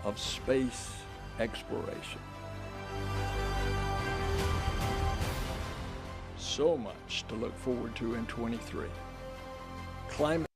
of space exploration. So much to look forward to in 23. Climate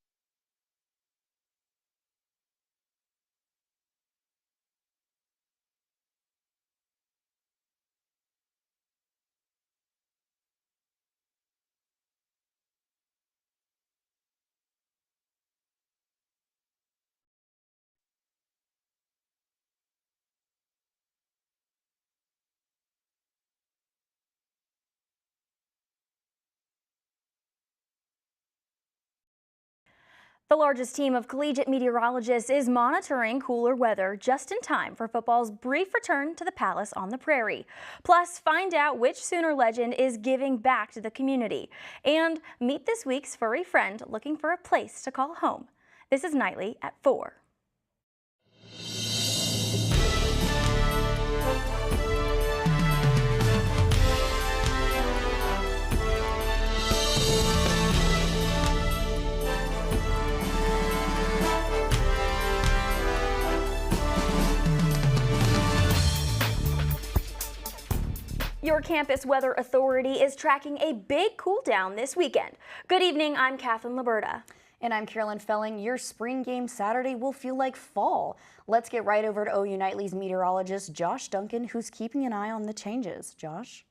The largest team of collegiate meteorologists is monitoring cooler weather just in time for football's brief return to the Palace on the Prairie. Plus, find out which Sooner legend is giving back to the community. And meet this week's furry friend looking for a place to call home. This is Nightly at 4. Your campus weather authority is tracking a big cool down this weekend. Good evening, I'm Kathleen Liberta. And I'm Carolyn Felling. Your spring game Saturday will feel like fall. Let's get right over to OU Nightly's meteorologist, Josh Duncan, who's keeping an eye on the changes. Josh?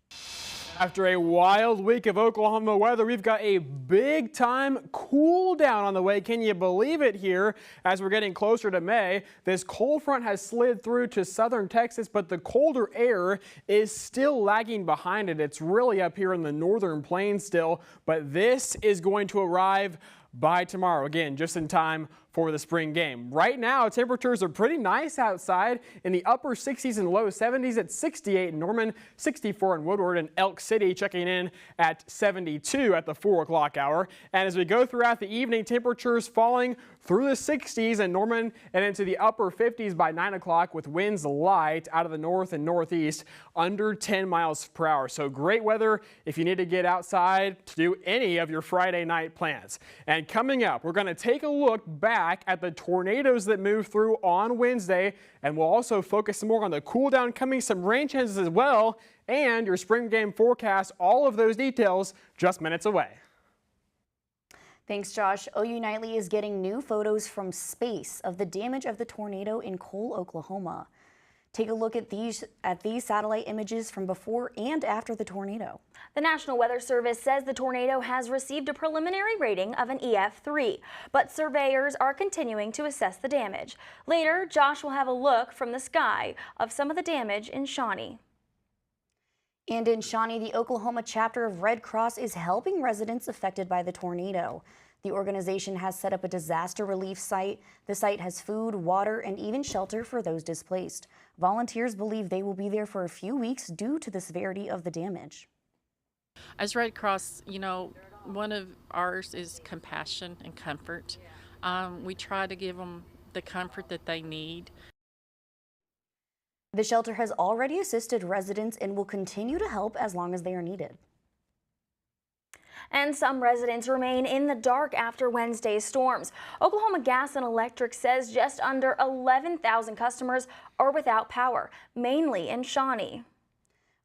After a wild week of Oklahoma weather, we've got a big time cool down on the way. Can you believe it here as we're getting closer to May? This cold front has slid through to southern Texas, but the colder air is still lagging behind it. It's really up here in the northern plains still, but this is going to arrive by tomorrow. Again, just in time for the spring game. Right now, temperatures are pretty nice outside in the upper 60s and low 70s at 68 in Norman, 64 in Woodward, and Elk City checking in at 72 at the 4 o'clock hour. And as we go throughout the evening, temperatures falling through the 60s in Norman and into the upper 50s by 9 o'clock with winds light out of the north and northeast under 10 miles per hour. So great weather if you need to get outside to do any of your Friday night plans. And coming up, we're going to take a look back at the tornadoes that moved through on Wednesday, and we'll also focus some more on the cool down coming, some rain chances as well, and your spring game forecast. All of those details just minutes away. Thanks, Josh. OU Nightly is getting new photos from space of the damage of the tornado in Cole, Oklahoma. Take a look at these satellite images from before and after the tornado. The National Weather Service says the tornado has received a preliminary rating of an EF3, but surveyors are continuing to assess the damage. Later, Josh will have a look from the sky of some of the damage in Shawnee. And in Shawnee, the Oklahoma chapter of Red Cross is helping residents affected by the tornado. The organization has set up a disaster relief site. The site has food, water, and even shelter for those displaced. Volunteers believe they will be there for a few weeks due to the severity of the damage. As Red Cross, one of ours is compassion and comfort. We try to give them the comfort that they need. The shelter has already assisted residents and will continue to help as long as they are needed. And some residents remain in the dark after Wednesday's storms. Oklahoma Gas and Electric says just under 11,000 customers are without power, mainly in Shawnee.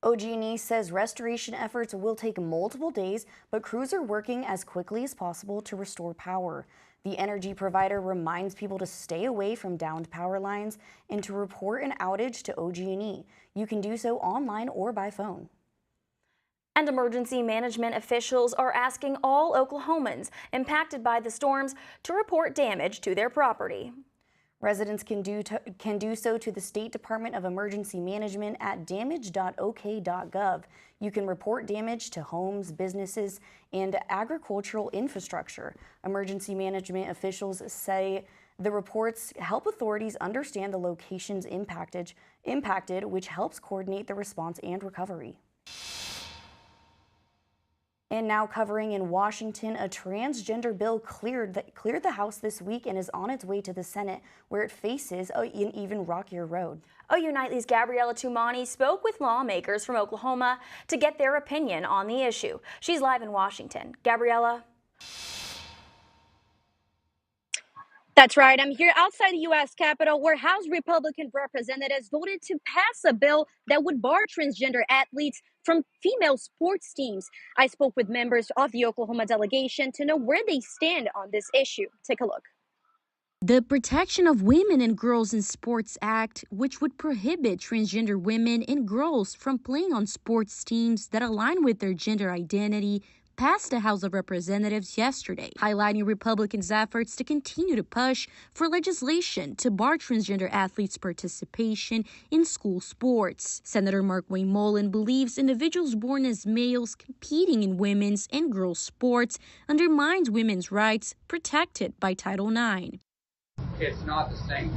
OG&E says restoration efforts will take multiple days, but crews are working as quickly as possible to restore power. The energy provider reminds people to stay away from downed power lines and to report an outage to OG&E. You can do so online or by phone. And emergency management officials are asking all Oklahomans impacted by the storms to report damage to their property. Residents can do so to the State Department of Emergency Management at damage.ok.gov. You can report damage to homes, businesses, and agricultural infrastructure. Emergency management officials say the reports help authorities understand the locations impacted, which helps coordinate the response and recovery. And now covering in Washington, a transgender bill cleared the House this week and is on its way to the Senate, where it faces an even rockier road. OU Nightly's Gabriella Tumani spoke with lawmakers from Oklahoma to get their opinion on the issue. She's live in Washington. Gabriella? That's right. I'm here outside the U.S. Capitol, where House Republican representatives voted to pass a bill that would bar transgender athletes from female sports teams. I spoke with members of the Oklahoma delegation to know where they stand on this issue. Take a look. The Protection of Women and Girls in Sports Act, which would prohibit transgender women and girls from playing on sports teams that align with their gender identity, passed the House of Representatives yesterday, highlighting Republicans' efforts to continue to push for legislation to bar transgender athletes' participation in school sports. Senator Mark Wayne Mullen believes individuals born as males competing in women's and girls' sports undermines women's rights protected by Title IX. It's not the same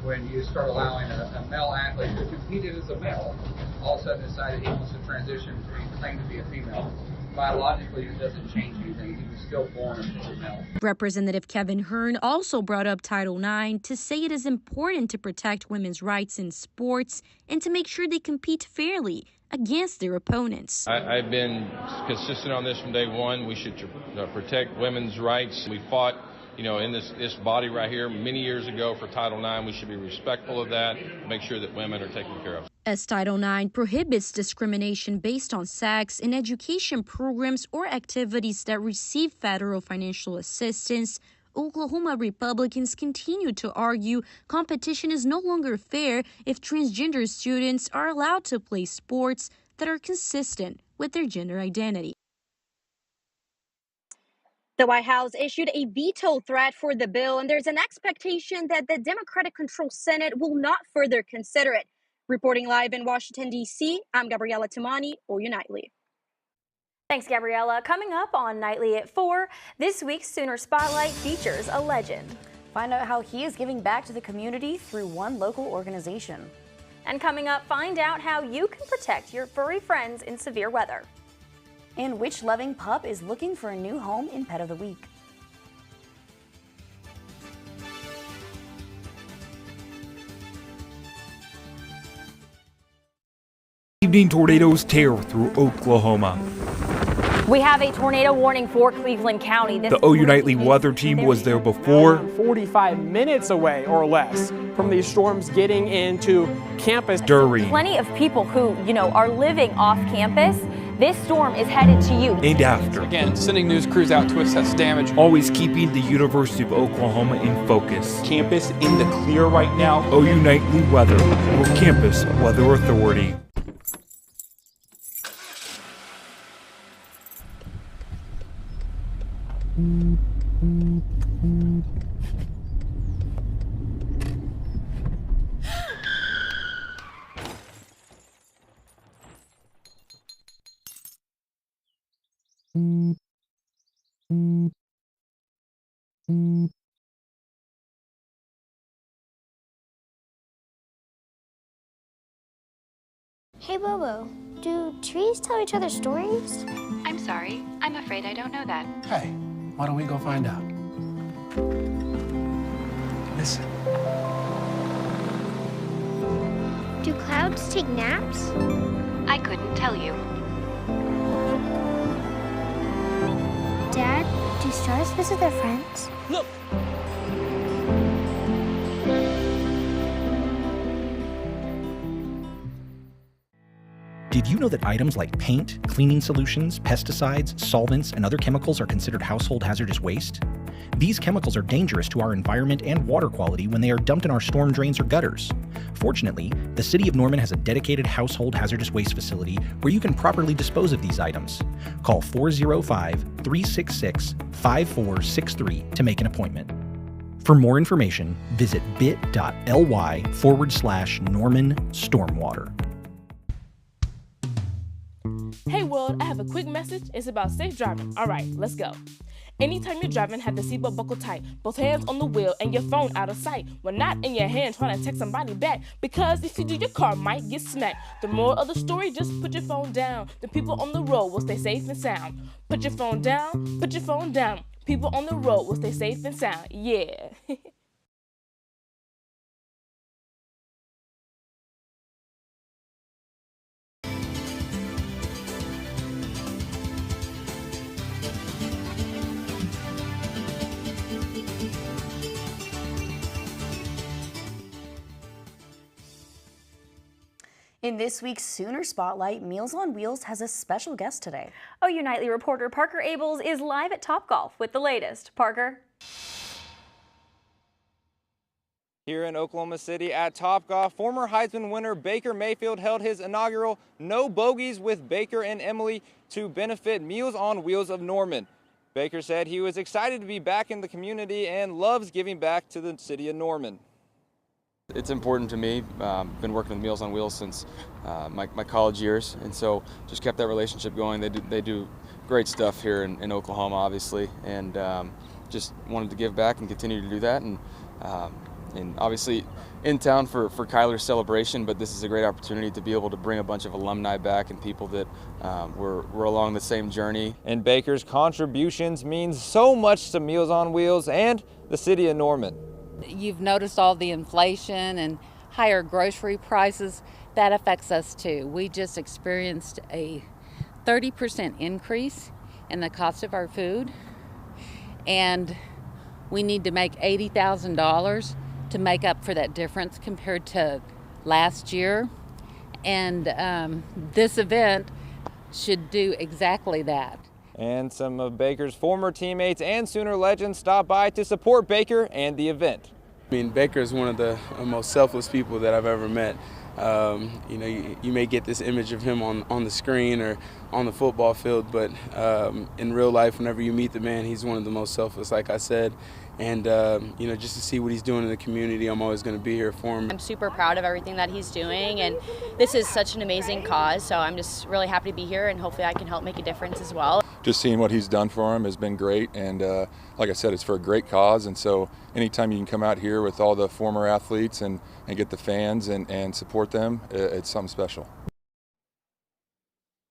when you start allowing a male athlete who competed as a male all of a sudden decided he wants to transition and claim to be a female. Biologically, it doesn't change anything. He was still born as a male. Representative Kevin Hern also brought up Title IX to say it is important to protect women's rights in sports and to make sure they compete fairly against their opponents. I've been consistent on this from day one. We should protect women's rights. We fought in this body right here many years ago for Title IX. We should be respectful of that, make sure that women are taken care of. As Title IX prohibits discrimination based on sex in education programs or activities that receive federal financial assistance, Oklahoma Republicans continue to argue competition is no longer fair if transgender students are allowed to play sports that are consistent with their gender identity. The White House issued a veto threat for the bill, and there's an expectation that the Democratic-controlled Senate will not further consider it. Reporting live in Washington, D.C., I'm Gabriella Tamani, OU Nightly. Thanks, Gabriella. Coming up on Nightly at 4, this week's Sooner Spotlight features a legend. Find out how he is giving back to the community through one local organization. And coming up, find out how you can protect your furry friends in severe weather. And which loving pup is looking for a new home in Pet of the Week. Evening tornadoes tear through Oklahoma. We have a tornado warning for Cleveland County. The OU Nightly weather team was there before. 45 minutes away or less from these storms getting into campus. During. Plenty of people who, are living off campus. This storm is headed to you. And after. Again, sending news crews out to assess damage. Always keeping the University of Oklahoma in focus. Campus in the clear right now. OU Nightly weather with Campus Weather Authority. Hey Bobo, do trees tell each other stories? I'm sorry, I'm afraid I don't know that. Hey, why don't we go find out? Listen. Do clouds take naps? I couldn't tell you. Dad, do stars visit their friends? Look! Did you know that items like paint, cleaning solutions, pesticides, solvents, and other chemicals are considered household hazardous waste? These chemicals are dangerous to our environment and water quality when they are dumped in our storm drains or gutters. Fortunately, the City of Norman has a dedicated household hazardous waste facility where you can properly dispose of these items. Call 405-366-5463 to make an appointment. For more information, visit bit.ly/Norman Stormwater. Hey world, I have a quick message. It's about safe driving. All right, let's go. Anytime you're driving, have the seatbelt buckled tight. Both hands on the wheel and your phone out of sight. When not in your hand trying to text somebody back. Because if you do, your car might get smacked. The moral of the story, just put your phone down. The people on the road will stay safe and sound. Put your phone down, put your phone down. People on the road will stay safe and sound. Yeah. In this week's Sooner Spotlight, Meals on Wheels has a special guest today. OU Nightly reporter Parker Abels is live at Topgolf with the latest. Parker? Here in Oklahoma City at Topgolf, former Heisman winner Baker Mayfield held his inaugural No Bogeys with Baker and Emily to benefit Meals on Wheels of Norman. Baker said he was excited to be back in the community and loves giving back to the city of Norman. It's important to me. Been working with Meals on Wheels since my college years, and so just kept that relationship going. They do great stuff here in Oklahoma, obviously, and just wanted to give back and continue to do that. And obviously in town for Kyler's celebration, but this is a great opportunity to be able to bring a bunch of alumni back and people that were along the same journey. And Baker's contributions means so much to Meals on Wheels and the city of Norman. You've noticed all the inflation and higher grocery prices. That affects us too. We just experienced a 30% increase in the cost of our food, and we need to make $80,000 to make up for that difference compared to last year. And this event should do exactly that. And some of Baker's former teammates and Sooner legends stopped by to support Baker and the event. I mean, Baker is one of the most selfless people that I've ever met. You know, you may get this image of him on the screen or on the football field, but in real life, whenever you meet the man, he's one of the most selfless, like I said. And, you know, just to see what he's doing in the community, I'm always going to be here for him. I'm super proud of everything that he's doing, and this is such an amazing cause, so I'm just really happy to be here, and hopefully I can help make a difference as well. Just seeing what he's done for him has been great, and like I said, it's for a great cause, and so anytime you can come out here with all the former athletes and get the fans and support them, it's something special.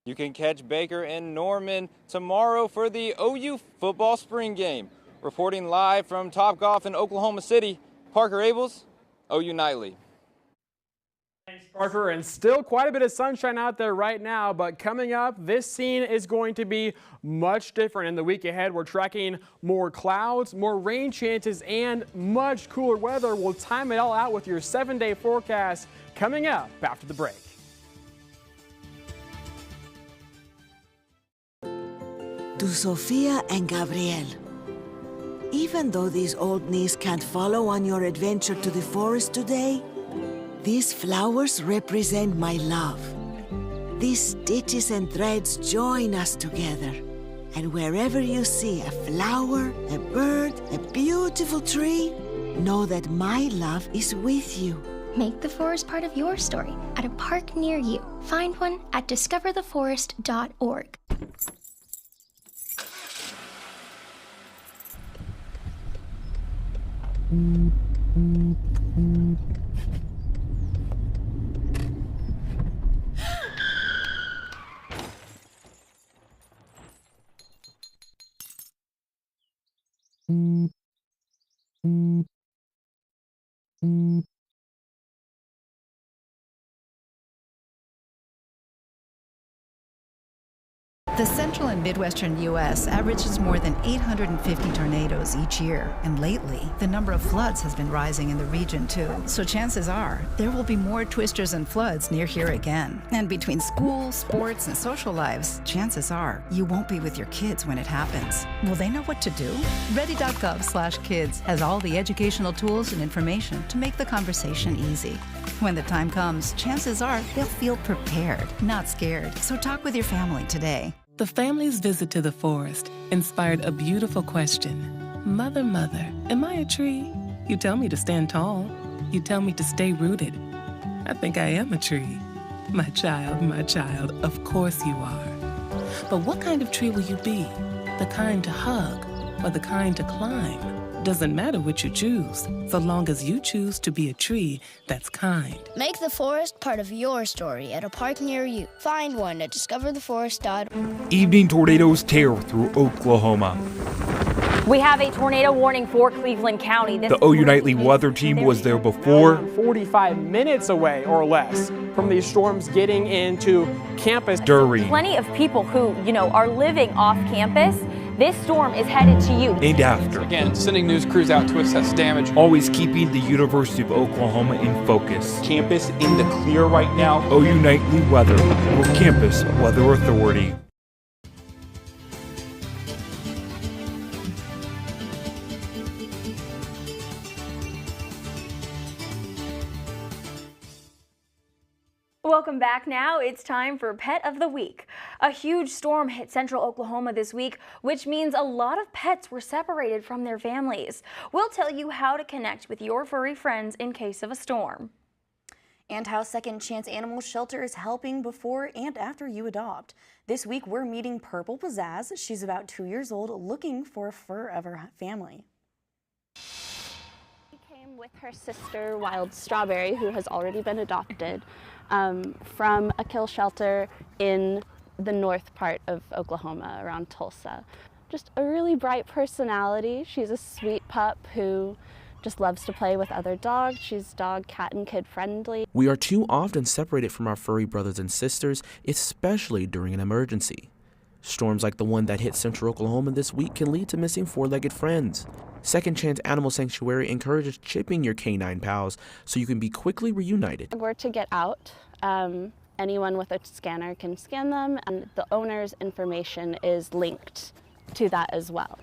You can catch Baker and Norman tomorrow for the OU football spring game. Reporting live from Topgolf in Oklahoma City, Parker Abels, OU Nightly. Thanks, Parker. And still quite a bit of sunshine out there right now, but coming up, this scene is going to be much different in the week ahead. We're tracking more clouds, more rain chances, and much cooler weather. We'll time it all out with your 7-day forecast coming up after the break. To Sofia and Gabriel. Even though these old knees can't follow on your adventure to the forest today, these flowers represent my love. These stitches and threads join us together. And wherever you see a flower, a bird, a beautiful tree, know that my love is with you. Make the forest part of your story at a park near you. Find one at discovertheforest.org. The central and midwestern U.S. averages more than 850 tornadoes each year, and lately, the number of floods has been rising in the region too. So chances are, there will be more twisters and floods near here again. And between school, sports, and social lives, chances are, you won't be with your kids when it happens. Will they know what to do? Ready.gov/kids has all the educational tools and information to make the conversation easy. When the time comes, chances are they'll feel prepared, not scared. So talk with your family today. The family's visit to the forest inspired a beautiful question. Mother, mother, am I a tree? You tell me to stand tall. You tell me to stay rooted. I think I am a tree. My child, of course you are. But what kind of tree will you be? The kind to hug or the kind to climb? Doesn't matter which you choose, so long as you choose to be a tree that's kind. Make the forest part of your story at a park near you. Find one at discovertheforest.org. Evening tornadoes tear through Oklahoma. We have a tornado warning for Cleveland County. The OU Nightly weather team was there before. 45 minutes away or less from these storms getting into campus. During. Plenty of people who, are living off campus this storm is headed to you. And after. Again, sending news crews out to assess damage. Always keeping the University of Oklahoma in focus. Campus in the clear right now. OU Nightly Weather, your campus weather authority. Welcome back now. It's time for Pet of the Week. A huge storm hit central Oklahoma this week, which means a lot of pets were separated from their families. We'll tell you how to connect with your furry friends in case of a storm. And how Second Chance Animal Shelter is helping before and after you adopt. This week we're meeting Purple Pizzazz. She's about 2 years old, looking for a fur of her family. She came with her sister, Wild Strawberry, who has already been adopted, from a kill shelter in the north part of Oklahoma, around Tulsa. Just a really bright personality. She's a sweet pup who just loves to play with other dogs. She's dog, cat, and kid friendly. We are too often separated from our furry brothers and sisters, especially during an emergency. Storms like the one that hit central Oklahoma this week can lead to missing four-legged friends. Second Chance Animal Sanctuary encourages chipping your canine pals so you can be quickly reunited. If we're to get out, anyone with a scanner can scan them, and the owner's information is linked to that as well.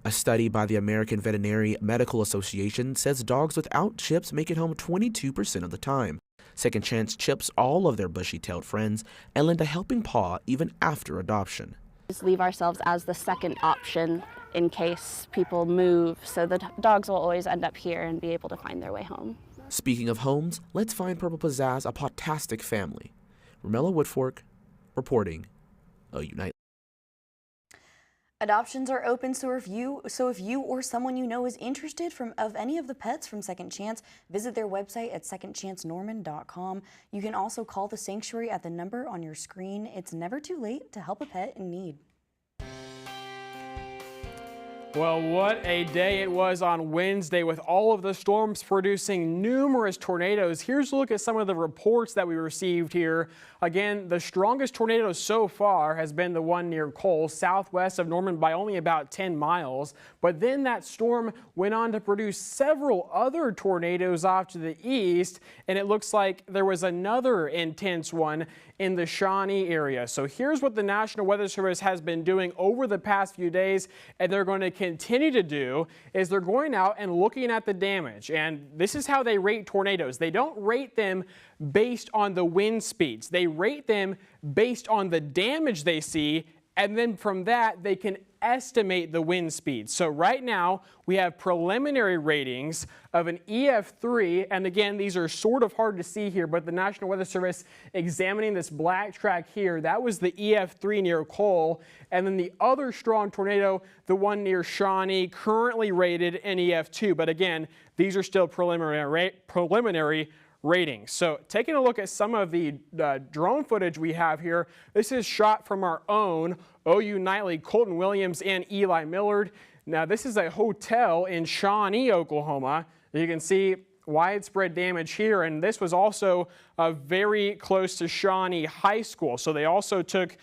A study by the American Veterinary Medical Association says dogs without chips make it home 22% of the time. Second Chance chips all of their bushy-tailed friends and lend a helping paw even after adoption. Just leave ourselves as the second option in case people move, so the dogs will always end up here and be able to find their way home. Speaking of homes, let's find Purple Pizzazz a potastic family. Romello Woodfork, reporting, OU Nightly. Adoptions are open, so if you or someone you know is interested of any of the pets from Second Chance, visit their website at secondchancenorman.com. You can also call the sanctuary at the number on your screen. It's never too late to help a pet in need. Well, what a day it was on Wednesday with all of the storms producing numerous tornadoes. Here's a look at some of the reports that we received here. Again, the strongest tornado so far has been the one near Cole, southwest of Norman by only about 10 miles. But then that storm went on to produce several other tornadoes off to the east, and it looks like there was another intense one in the Shawnee area. So here's what the National Weather Service has been doing over the past few days, and they're going to continue to do, is they're going out and looking at the damage. And this is how they rate tornadoes. They don't rate them based on the wind speeds. They rate them based on the damage they see, and then from that they can estimate the wind speed. So right now we have preliminary ratings of an EF3, and again these are sort of hard to see here, but the National Weather Service examining this black track here, that was the EF3 near Cole, and then the other strong tornado, the one near Shawnee, currently rated an EF2, but again these are still preliminary ratings. So taking a look at some of the drone footage we have here, this is shot from our own OU Nightly, Colton Williams and Eli Millard. Now this is a hotel in Shawnee, Oklahoma. You can see widespread damage here, and this was also very close to Shawnee High School. So they also took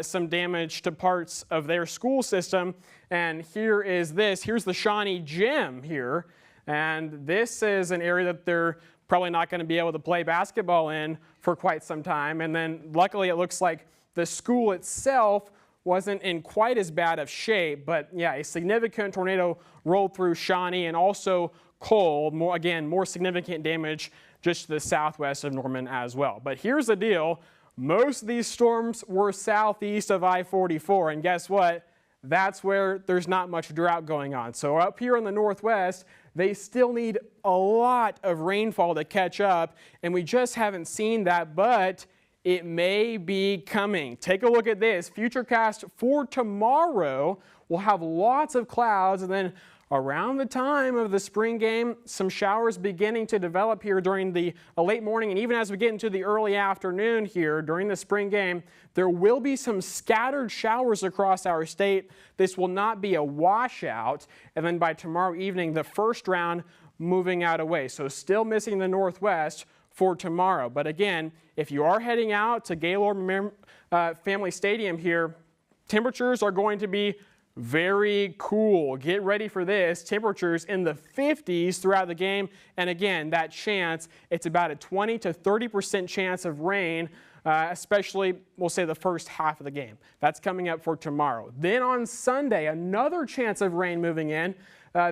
some damage to parts of their school system. And here's the Shawnee Gym here. And this is an area that they're probably not going to be able to play basketball in for quite some time. And then luckily it looks like the school itself wasn't in quite as bad of shape, but yeah, a significant tornado rolled through Shawnee and also Cole. More significant damage just to the southwest of Norman as well. But here's the deal. Most of these storms were southeast of I-44, and guess what? That's where there's not much drought going on. So up here in the northwest, they still need a lot of rainfall to catch up, and we just haven't seen that, but it may be coming. Take a look at this. Futurecast for tomorrow will have lots of clouds, and then around the time of the spring game, some showers beginning to develop here during the late morning, and even as we get into the early afternoon here during the spring game, there will be some scattered showers across our state. This will not be a washout, and then by tomorrow evening, the first round moving out away. So still missing the northwest for tomorrow. But again, if you are heading out to Gaylord Family Stadium here, temperatures are going to be Very cool. Get ready for this. Temperatures in the 50s throughout the game. And again, that chance, it's about a 20 to 30% chance of rain, especially, we'll say, the first half of the game. That's coming up for tomorrow. Then on Sunday, another chance of rain moving in.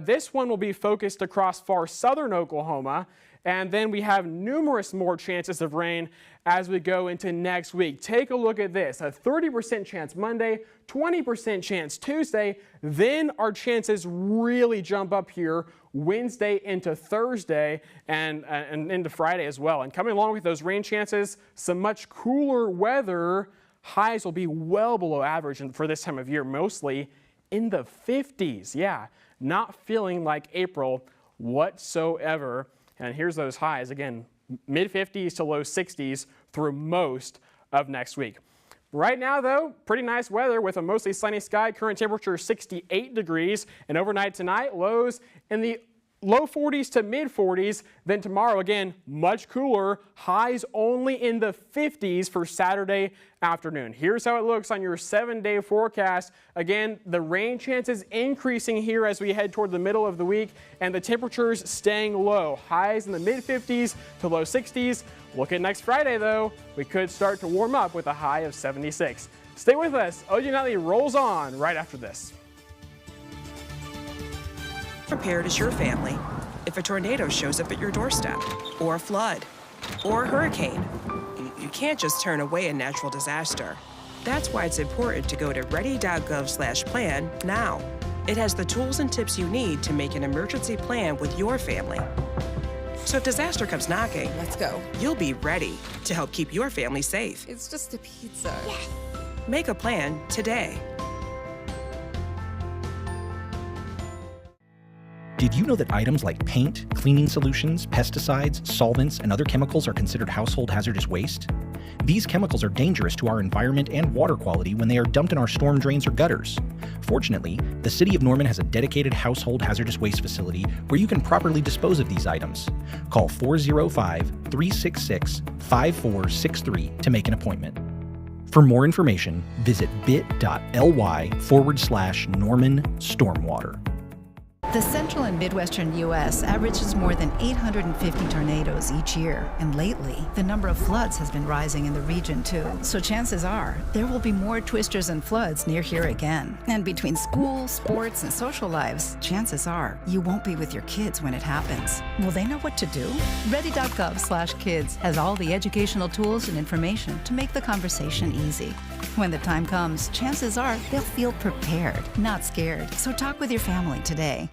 This one will be focused across far southern Oklahoma. And then we have numerous more chances of rain as we go into next week. Take a look at this. A 30% chance Monday, 20% chance Tuesday. Then our chances really jump up here Wednesday into Thursday and into Friday as well. And coming along with those rain chances, some much cooler weather. Highs will be well below average for this time of year, mostly in the 50s. Yeah, not feeling like April whatsoever. And here's those highs, again, mid-50s to low 60s through most of next week. Right now, though, pretty nice weather with a mostly sunny sky. Current temperature 68 degrees. And overnight tonight, lows in the low 40s to mid-40s. Then tomorrow, again, much cooler. Highs only in the 50s for Saturday afternoon. Here's how it looks on your 7-day forecast. Again, the rain chances increasing here as we head toward the middle of the week, and the temperatures staying low. Highs in the mid-50s to low 60s. Look at next Friday, though. We could start to warm up with a high of 76. Stay with us. OG Nightly rolls on right after this. Prepared as your family if a tornado shows up at your doorstep, or a flood, or a hurricane. You can't just turn away a natural disaster. That's why it's important to go to ready.gov/plan now. It has the tools and tips you need to make an emergency plan with your family. So if disaster comes knocking, let's go. You'll be ready to help keep your family safe. It's just a pizza. Yes. Make a plan today. Did you know that items like paint, cleaning solutions, pesticides, solvents, and other chemicals are considered household hazardous waste? These chemicals are dangerous to our environment and water quality when they are dumped in our storm drains or gutters. Fortunately, the City of Norman has a dedicated household hazardous waste facility where you can properly dispose of these items. Call 405-366-5463 to make an appointment. For more information, visit bit.ly/Norman Stormwater. The central and midwestern U.S. averages more than 850 tornadoes each year, and lately, the number of floods has been rising in the region too. So chances are, there will be more twisters and floods near here again. And between school, sports, and social lives, chances are, you won't be with your kids when it happens. Will they know what to do? Ready.gov/kids has all the educational tools and information to make the conversation easy. When the time comes, chances are they'll feel prepared, not scared. So talk with your family today.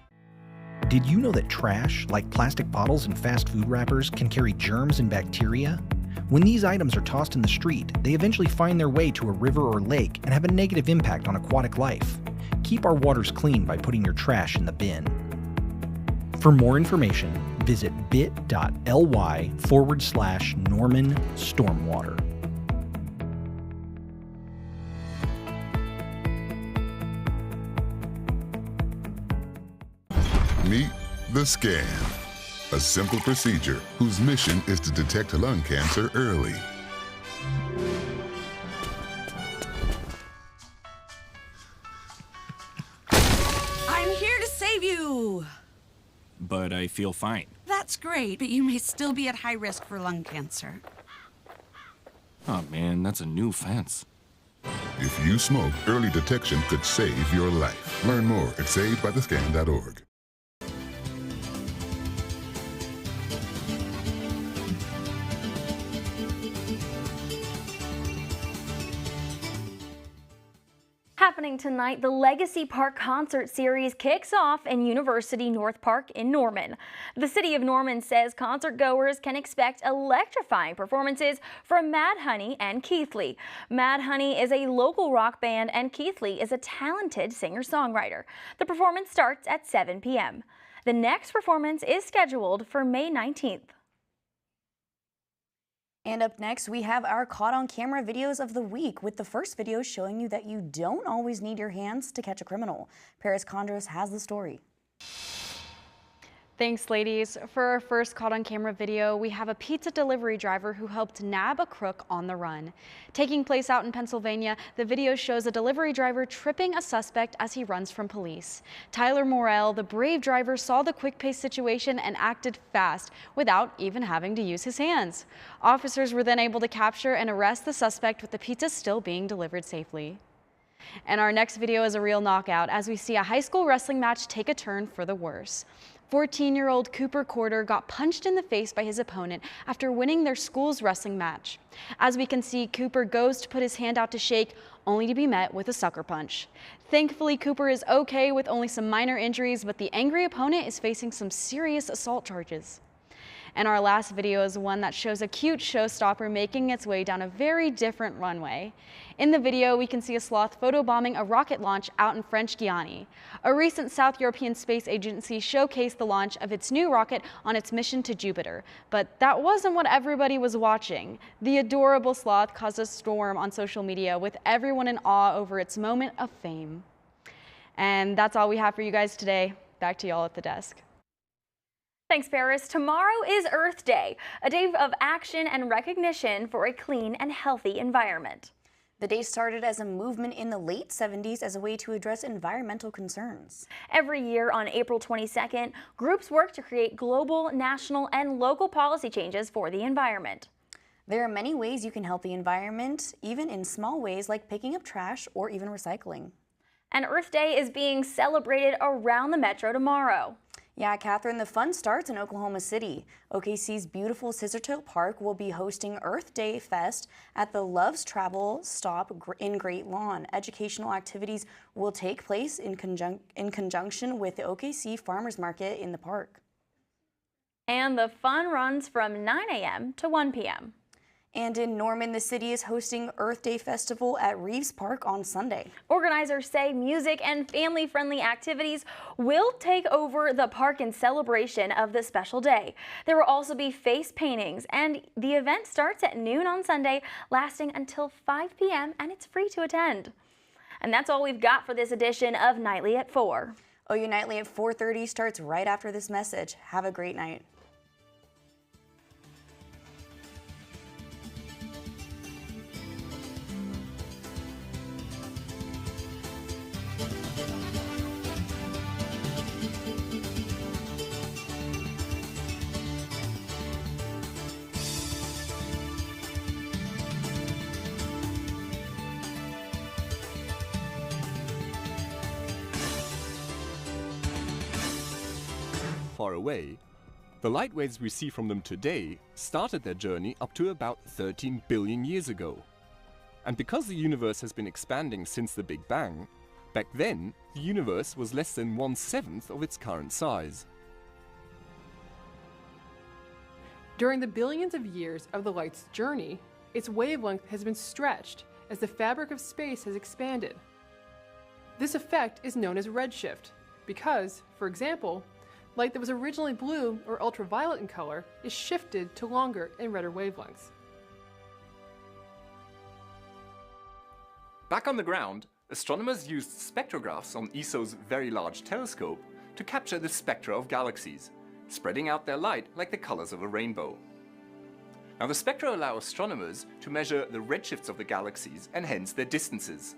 Did you know that trash, like plastic bottles and fast food wrappers, can carry germs and bacteria? When these items are tossed in the street, they eventually find their way to a river or lake and have a negative impact on aquatic life. Keep our waters clean by putting your trash in the bin. For more information, visit bit.ly/Norman Stormwater. Meet the Scan, a simple procedure whose mission is to detect lung cancer early. I'm here to save you! But I feel fine. That's great, but you may still be at high risk for lung cancer. Oh man, that's a new fence. If you smoke, early detection could save your life. Learn more at savedbythescan.org. Happening tonight, the Legacy Park Concert Series kicks off in University North Park in Norman. The City of Norman says concert goers can expect electrifying performances from Mad Honey and Keithley. Mad Honey is a local rock band and Keithley is a talented singer-songwriter. The performance starts at 7 p.m. The next performance is scheduled for May 19th. And up next, we have our Caught on Camera videos of the week, with the first video showing you that you don't always need your hands to catch a criminal. Paris Condros has the story. Thanks, ladies. For our first caught on camera video, we have a pizza delivery driver who helped nab a crook on the run. Taking place out in Pennsylvania, the video shows a delivery driver tripping a suspect as he runs from police. Tyler Morrell, the brave driver, saw the quick-paced situation and acted fast without even having to use his hands. Officers were then able to capture and arrest the suspect with the pizza still being delivered safely. And our next video is a real knockout as we see a high school wrestling match take a turn for the worse. 14-year-old Cooper Corder got punched in the face by his opponent after winning their school's wrestling match. As we can see, Cooper goes to put his hand out to shake, only to be met with a sucker punch. Thankfully, Cooper is okay with only some minor injuries, but the angry opponent is facing some serious assault charges. And our last video is one that shows a cute showstopper making its way down a very different runway. In the video, we can see a sloth photobombing a rocket launch out in French Guiana. A recent South European Space Agency showcased the launch of its new rocket on its mission to Jupiter. But that wasn't what everybody was watching. The adorable sloth caused a storm on social media with everyone in awe over its moment of fame. And that's all we have for you guys today. Back to y'all at the desk. Thanks, Paris. Tomorrow is Earth Day, a day of action and recognition for a clean and healthy environment. The day started as a movement in the late 70s as a way to address environmental concerns. Every year on April 22nd, groups work to create global, national, and local policy changes for the environment. There are many ways you can help the environment, even in small ways like picking up trash or even recycling. And Earth Day is being celebrated around the metro tomorrow. Yeah, Catherine, the fun starts in Oklahoma City. OKC's beautiful Scissortail Park will be hosting Earth Day Fest at the Love's Travel stop in Great Lawn. Educational activities will take place in conjunction with the OKC Farmers Market in the park. And the fun runs from 9 a.m. to 1 p.m. And in Norman, the city is hosting Earth Day Festival at Reeves Park on Sunday. Organizers say music and family-friendly activities will take over the park in celebration of this special day. There will also be face paintings, and the event starts at noon on Sunday, lasting until 5 p.m., and it's free to attend. And that's all we've got for this edition of Nightly at 4. OU Nightly at 4:30 starts right after this message. Have a great night. Far away, the light waves we see from them today started their journey up to about 13 billion years ago. And because the universe has been expanding since the Big Bang, back then the universe was less than 1/7 of its current size. During the billions of years of the light's journey, its wavelength has been stretched as the fabric of space has expanded. This effect is known as redshift because, for example, light that was originally blue or ultraviolet in color is shifted to longer and redder wavelengths. Back on the ground, astronomers used spectrographs on ESO's Very Large Telescope to capture the spectra of galaxies, spreading out their light like the colors of a rainbow. Now, the spectra allow astronomers to measure the redshifts of the galaxies and hence their distances.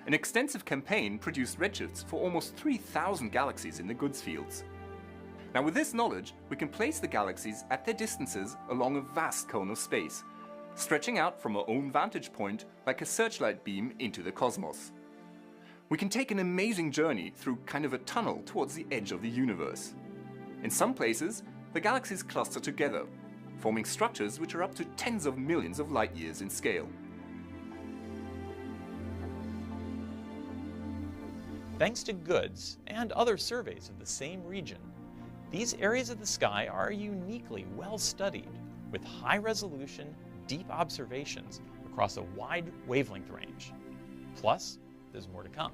An extensive campaign produced redshifts for almost 3,000 galaxies in the Goods fields. Now, with this knowledge, we can place the galaxies at their distances along a vast cone of space, stretching out from our own vantage point like a searchlight beam into the cosmos. We can take an amazing journey through kind of a tunnel towards the edge of the universe. In some places, the galaxies cluster together, forming structures which are up to tens of millions of light years in scale. Thanks to Goods and other surveys of the same region, these areas of the sky are uniquely well studied with high-resolution, deep observations across a wide wavelength range. Plus, there's more to come.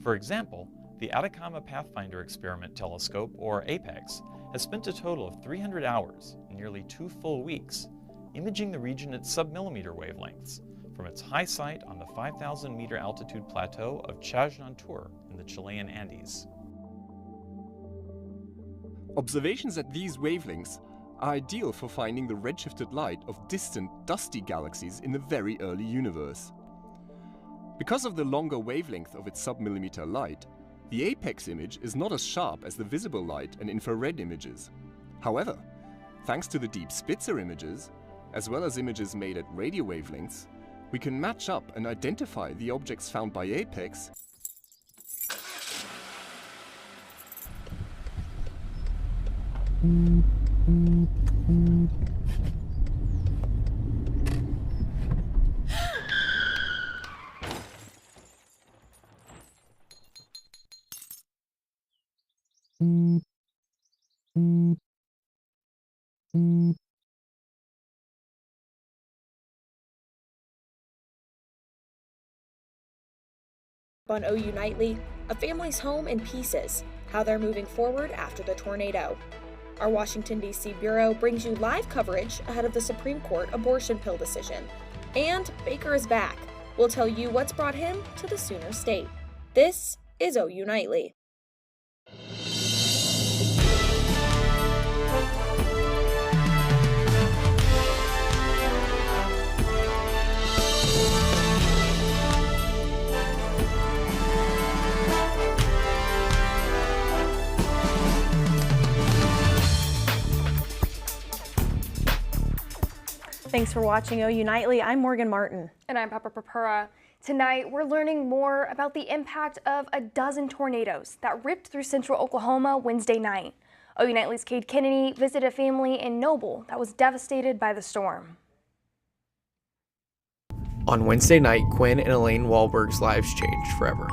For example, the Atacama Pathfinder Experiment Telescope, or APEX, has spent a total of 300 hours, nearly 2 full weeks, imaging the region at submillimeter wavelengths from its high site on the 5,000-meter altitude plateau of Chajnantur in the Chilean Andes. Observations at these wavelengths are ideal for finding the redshifted light of distant, dusty galaxies in the very early universe. Because of the longer wavelength of its sub-millimeter light, the apex image is not as sharp as the visible light and infrared images. However, thanks to the deep Spitzer images, as well as images made at radio wavelengths, we can match up and identify the objects found by apex On OU Nightly, a family's home in pieces, how they're moving forward after the tornado. Our Washington, D.C. Bureau brings you live coverage ahead of the Supreme Court abortion pill decision. And Baker is back. We'll tell you what's brought him to the Sooner State. This is OU Nightly. Thanks for watching OU Nightly. I'm Morgan Martin. And I'm Pepper Papura. Tonight, we're learning more about the impact of a dozen tornadoes that ripped through central Oklahoma Wednesday night. OU Nightly's Cade Kennedy visited a family in Noble that was devastated by the storm. On Wednesday night, Quinn and Elaine Wahlberg's lives changed forever.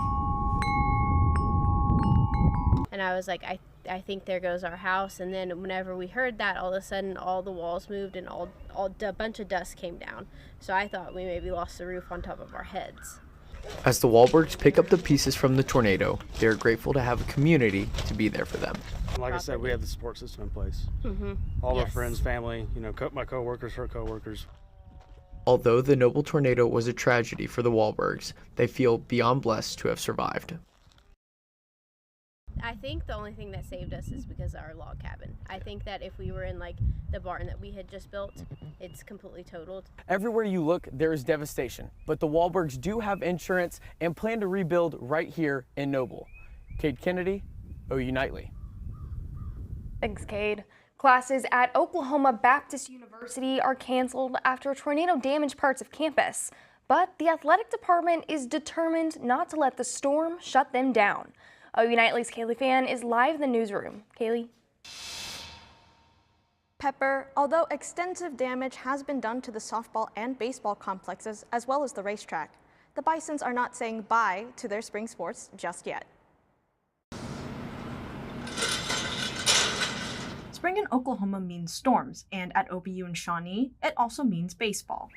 And I was like, I think there goes our house. And then whenever we heard that, all of a sudden all the walls moved and a bunch of dust came down. So I thought we maybe lost the roof on top of our heads. As the Wahlbergs pick up the pieces from the tornado, they are grateful to have a community to be there for them. Like I said, we have the support system in place. All our friends, family, my coworkers, her coworkers. Although the Noble tornado was a tragedy for the Wahlbergs, they feel beyond blessed to have survived. I think the only thing that saved us is because of our log cabin. I think that if we were in like the barn that we had just built, it's completely totaled. Everywhere you look, there is devastation, but the Wahlbergs do have insurance and plan to rebuild right here in Noble. Cade Kennedy, OU Nightly. Thanks, Cade. Classes at Oklahoma Baptist University are canceled after a tornado damaged parts of campus. But the athletic department is determined not to let the storm shut them down. OU Nightly's Kaylee Fan is live in the newsroom. Kaylee? Pepper, although extensive damage has been done to the softball and baseball complexes as well as the racetrack, the Bisons are not saying bye to their spring sports just yet. Spring in Oklahoma means storms, and at OBU in Shawnee, it also means baseball.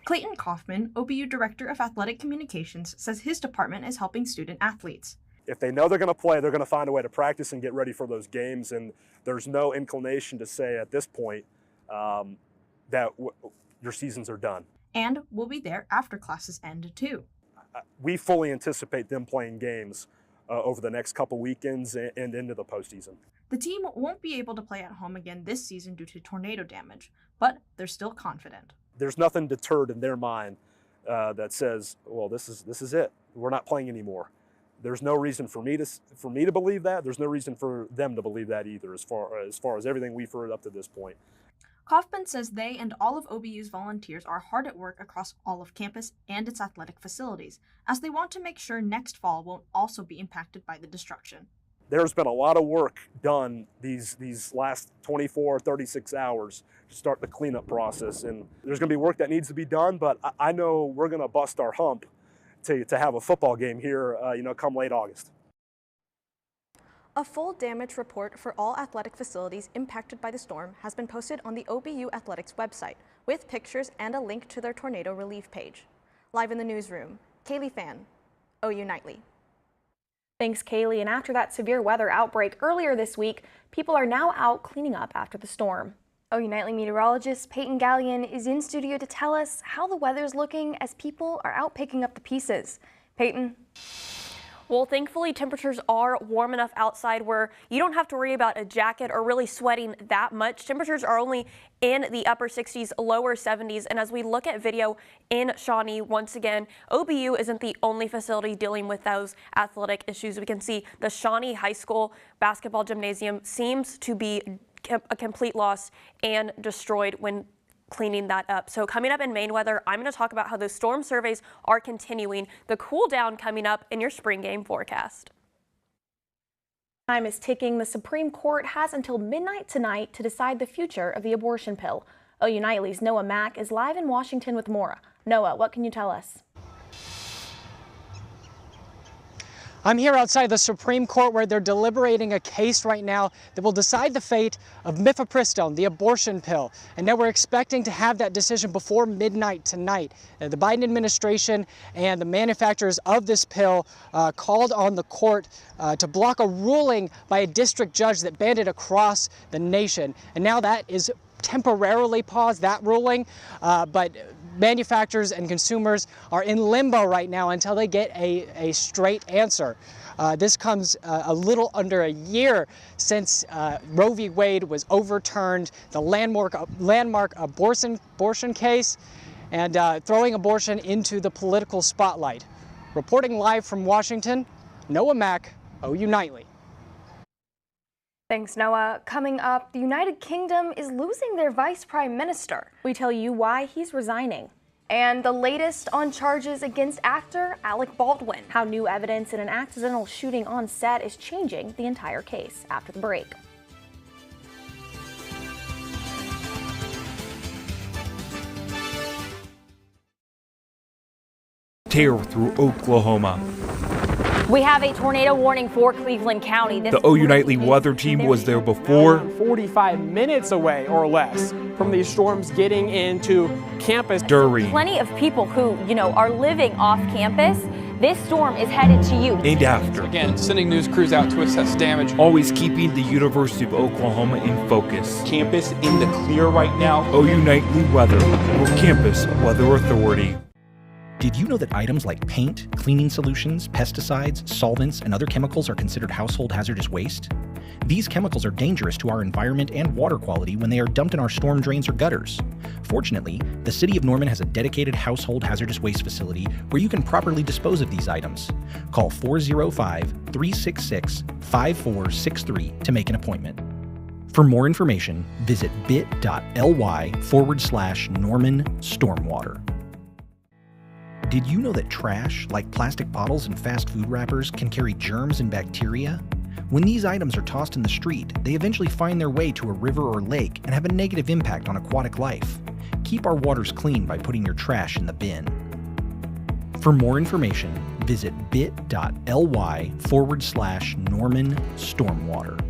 Clayton Kaufman, OBU Director of Athletic Communications, says his department is helping student athletes. If they know they're going to play, they're going to find a way to practice and get ready for those games, and there's no inclination to say at this point that your seasons are done. And we'll be there after classes end too. We fully anticipate them playing games over the next couple weekends and into the postseason. The team won't be able to play at home again this season due to tornado damage, but they're still confident. There's nothing deterred in their mind that says, well, this is it. We're not playing anymore. There's no reason for me to believe that. There's no reason for them to believe that either, as far as everything we've heard up to this point. Kaufman says they and all of OBU's volunteers are hard at work across all of campus and its athletic facilities, as they want to make sure next fall won't also be impacted by the destruction. There's been a lot of work done these last 24, 36 hours to start the cleanup process, and there's going to be work that needs to be done, but I know we're going to bust our hump to have a football game here, come late August. A full damage report for all athletic facilities impacted by the storm has been posted on the OBU Athletics website, with pictures and a link to their tornado relief page. Live in the newsroom, Kaylee Fan, OU Nightly. Thanks, Kaylee. And after that severe weather outbreak earlier this week, people are now out cleaning up after the storm. OU Nightly meteorologist Peyton Gallion is in studio to tell us how the weather's looking as people are out picking up the pieces. Peyton? Well, thankfully, temperatures are warm enough outside where you don't have to worry about a jacket or really sweating that much. Temperatures are only in the upper 60s, lower 70s. And as we look at video in Shawnee, once again, OBU isn't the only facility dealing with those athletic issues. We can see the Shawnee High School basketball gymnasium seems to be a complete loss and destroyed when cleaning that up. So coming up in Maine weather, I'm going to talk about how those storm surveys are continuing, the cool down coming up in your spring game forecast. Time is ticking. The Supreme Court has until midnight tonight to decide the future of the abortion pill. OU Nightly's Noah Mack is live in Washington with more. Noah, what can you tell us? I'm here outside the Supreme Court where they're deliberating a case right now that will decide the fate of mifepristone, the abortion pill. And now we're expecting to have that decision before midnight tonight. The Biden administration and the manufacturers of this pill called on the court to block a ruling by a district judge that banned it across the nation. And now that is temporarily paused, that ruling, but manufacturers and consumers are in limbo right now until they get a straight answer. This comes a little under a year since Roe v. Wade was overturned, the landmark abortion case, and throwing abortion into the political spotlight. Reporting live from Washington, Noah Mack, OU Nightly. Thanks, Noah. Coming up, the United Kingdom is losing their vice prime minister. We tell you why he's resigning. And the latest on charges against actor Alec Baldwin. How new evidence in an accidental shooting on set is changing the entire case after the break. Tear through Oklahoma. We have a tornado warning for Cleveland County. The OU Nightly weather team was there before. 45 minutes away or less from these storms getting into campus. During. Plenty of people who, are living off campus. This storm is headed to you. And after. Again, sending news crews out to assess damage. Always keeping the University of Oklahoma in focus. Campus in the clear right now. OU Nightly weather. Or Campus Weather Authority. Did you know that items like paint, cleaning solutions, pesticides, solvents, and other chemicals are considered household hazardous waste? These chemicals are dangerous to our environment and water quality when they are dumped in our storm drains or gutters. Fortunately, the City of Norman has a dedicated household hazardous waste facility where you can properly dispose of these items. Call 405-366-5463 to make an appointment. For more information, visit bit.ly/Norman Stormwater. Did you know that trash, like plastic bottles and fast food wrappers, can carry germs and bacteria? When these items are tossed in the street, they eventually find their way to a river or lake and have a negative impact on aquatic life. Keep our waters clean by putting your trash in the bin. For more information, visit bit.ly/Norman Stormwater.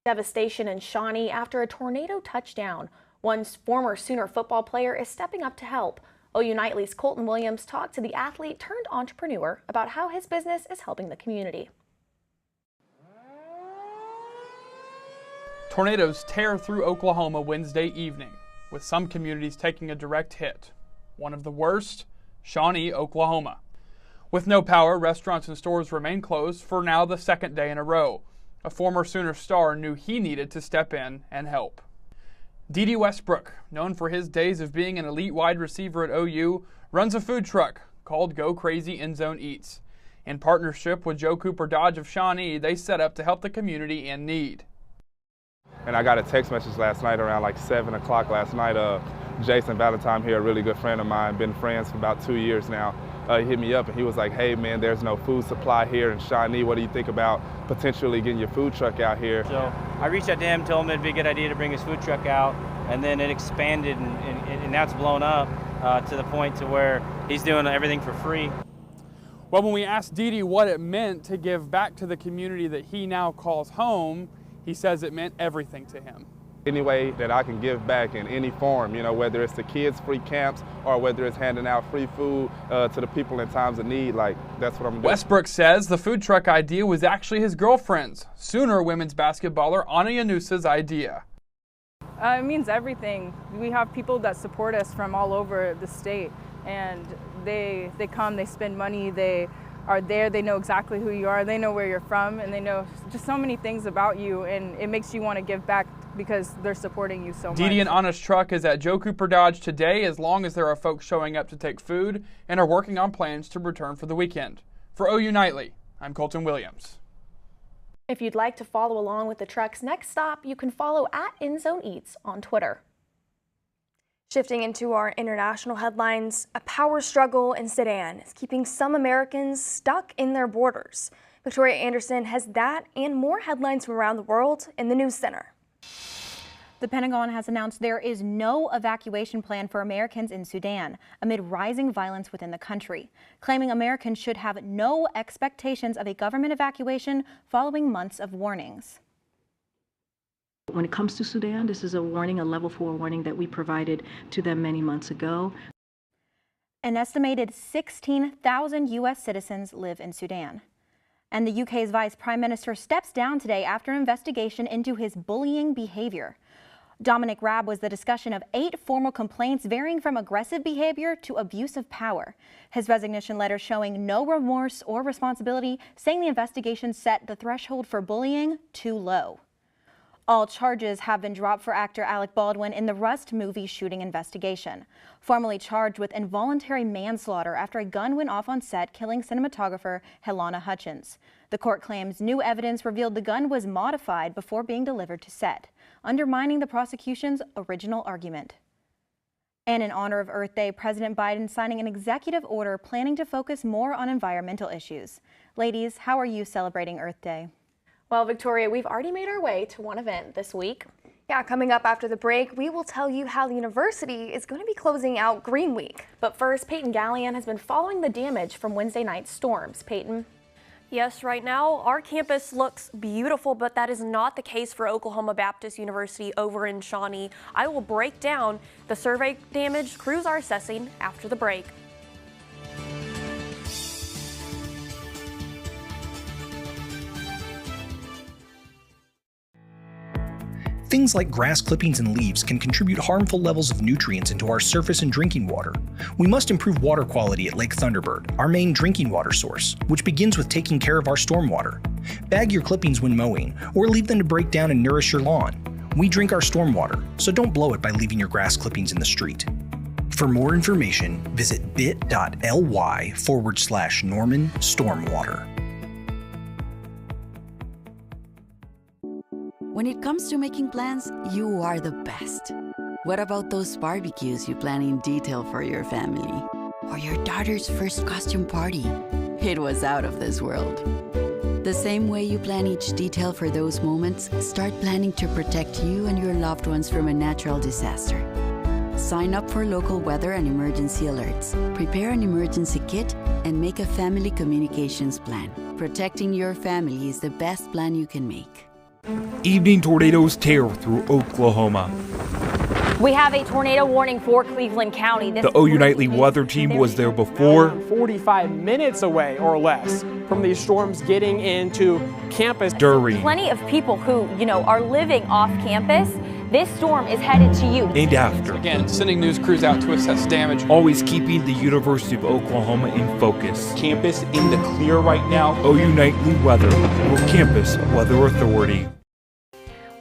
Devastation in Shawnee after a tornado touchdown. One former Sooner football player is stepping up to help. OU Nightly's Colton Williams talked to the athlete turned entrepreneur about how his business is helping the community. Tornadoes tear through Oklahoma Wednesday evening, with some communities taking a direct hit. One of the worst, Shawnee, Oklahoma. With no power, restaurants and stores remain closed for now the second day in a row. A former Sooner star knew he needed to step in and help. Dede Westbrook, known for his days of being an elite wide receiver at OU, runs a food truck called Go Crazy End Zone Eats. In partnership with Joe Cooper Dodge of Shawnee, they set up to help the community in need. And I got a text message last night around like 7 o'clock last night. Jason Valentine here, a really good friend of mine, been friends for about 2 years now. He hit me up and he was like, hey man, there's no food supply here in Shawnee. What do you think about potentially getting your food truck out here? So I reached out to him, told him it'd be a good idea to bring his food truck out, and then it expanded and now it's blown up to the point to where he's doing everything for free. Well, when we asked Dede what it meant to give back to the community that he now calls home, he says it meant everything to him. Any way that I can give back in any form, you know, whether it's the kids free camps or whether it's handing out free food to the people in times of need, like that's what I'm doing. Westbrook says the food truck idea was actually his girlfriend's, Sooner women's basketballer Ana Yanusa's idea. It means everything. We have people that support us from all over the state, and they come, they spend money, they are there, they know exactly who you are, they know where you're from, and they know just so many things about you, and it makes you want to give back because they're supporting you so much. Didi and Ana's truck is at Joe Cooper Dodge today, as long as there are folks showing up to take food and are working on plans to return for the weekend. For OU Nightly, I'm Colton Williams. If you'd like to follow along with the truck's next stop, you can follow @EndZoneEats on Twitter. Shifting into our international headlines, a power struggle in Sudan is keeping some Americans stuck in their borders. Victoria Anderson has that and more headlines from around the world in the News Center. The Pentagon has announced there is no evacuation plan for Americans in Sudan amid rising violence within the country, claiming Americans should have no expectations of a government evacuation following months of warnings. When it comes to Sudan, this is a warning, a level 4 warning that we provided to them many months ago. An estimated 16,000 U.S. citizens live in Sudan. And the UK's Vice Prime Minister steps down today after an investigation into his bullying behavior. Dominic Raab was the discussion of 8 formal complaints varying from aggressive behavior to abuse of power. His resignation letter showing no remorse or responsibility, saying the investigation set the threshold for bullying too low. All charges have been dropped for actor Alec Baldwin in the Rust movie shooting investigation, formally charged with involuntary manslaughter after a gun went off on set, killing cinematographer Helena Hutchins. The court claims new evidence revealed the gun was modified before being delivered to set, undermining the prosecution's original argument. And in honor of Earth Day, President Biden signing an executive order planning to focus more on environmental issues. Ladies, how are you celebrating Earth Day? Well, Victoria, we've already made our way to one event this week. Yeah, coming up after the break, we will tell you how the university is going to be closing out Green Week. But first, Peyton Gallian has been following the damage from Wednesday night's storms. Peyton? Yes, right now our campus looks beautiful, but that is not the case for Oklahoma Baptist University over in Shawnee. I will break down the survey damage crews are assessing after the break. Things like grass clippings and leaves can contribute harmful levels of nutrients into our surface and drinking water. We must improve water quality at Lake Thunderbird, our main drinking water source, which begins with taking care of our stormwater. Bag your clippings when mowing, or leave them to break down and nourish your lawn. We drink our stormwater, so don't blow it by leaving your grass clippings in the street. For more information, visit bit.ly/Norman Stormwater. When it comes to making plans, you are the best. What about those barbecues you plan in detail for your family? Or your daughter's first costume party? It was out of this world. The same way you plan each detail for those moments, start planning to protect you and your loved ones from a natural disaster. Sign up for local weather and emergency alerts. Prepare an emergency kit and make a family communications plan. Protecting your family is the best plan you can make. Evening tornadoes tear through Oklahoma. We have a tornado warning for Cleveland County. The OU Nightly weather team was there before. 45 minutes away or less from these storms getting into campus. During. Plenty of people who, are living off campus. This storm is headed to you. And after. Again, sending news crews out to assess damage. Always keeping the University of Oklahoma in focus. Campus in the clear right now. OU Nightly weather with Campus Weather Authority.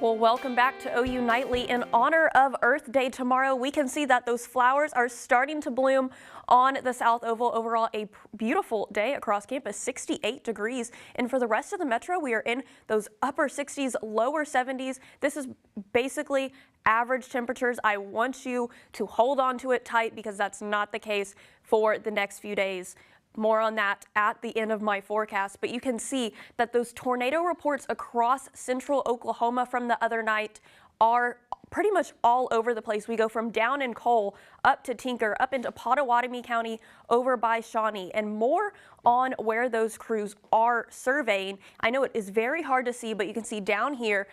Well, welcome back to OU Nightly. In honor of Earth Day tomorrow, we can see that those flowers are starting to bloom on the South Oval. Overall, a beautiful day across campus, 68 degrees. And for the rest of the metro, we are in those upper 60s, lower 70s. This is basically average temperatures. I want you to hold on to it tight because that's not the case for the next few days. More on that at the end of my forecast, but you can see that those tornado reports across central Oklahoma from the other night are pretty much all over the place. We go from down in Cole up to Tinker, up into Pottawatomie County, over by Shawnee, and more on where those crews are surveying. I know it is very hard to see, but you can see down here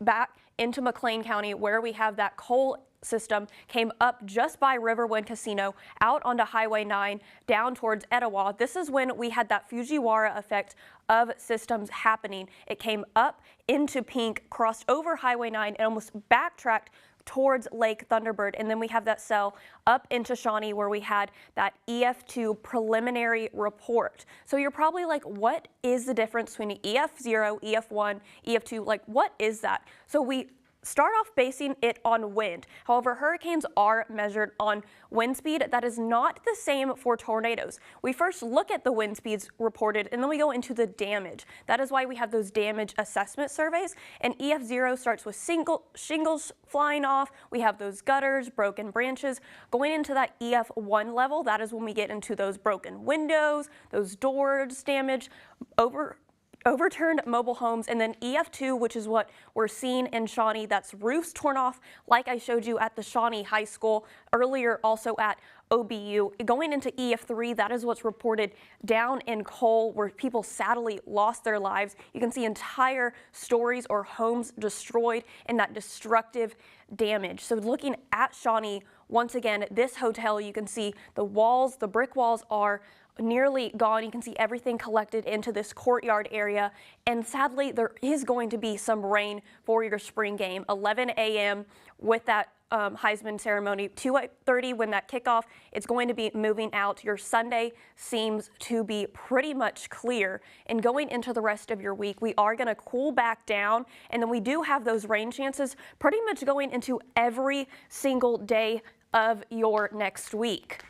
back into McLean County, where we have that coal system came up just by Riverwind Casino, out onto Highway 9, down towards Etowah. This is when we had that Fujiwara effect of systems happening. It came up into Pink, crossed over Highway 9, and almost backtracked towards Lake Thunderbird. And then we have that cell up into Shawnee, where we had that EF2 preliminary report. So you're probably like, what is the difference between EF0, EF1, EF2? Like, what is that? So we start off basing it on wind. However, hurricanes are measured on wind speed. That is not the same for tornadoes. We first look at the wind speeds reported, and then we go into the damage. That is why we have those damage assessment surveys. And EF0 starts with shingles flying off. We have those gutters, broken branches. Going into that EF1 level, that is when we get into those broken windows, those doors damage, overturned mobile homes, and then EF2, which is what we're seeing in Shawnee, that's roofs torn off, like I showed you at the Shawnee High School, earlier also at OBU. Going into EF3, that is what's reported down in Cole, where people sadly lost their lives. You can see entire stories or homes destroyed in that destructive damage. So looking at Shawnee, once again, this hotel, you can see the walls, the brick walls are nearly gone. You can see everything collected into this courtyard area, and sadly there is going to be some rain for your spring game. 11 a.m. with that Heisman ceremony, 2:30 when that kickoff, it's going to be moving out. Your Sunday seems to be pretty much clear, and going into the rest of your week, we are going to cool back down, and then we do have those rain chances pretty much going into every single day of your next week.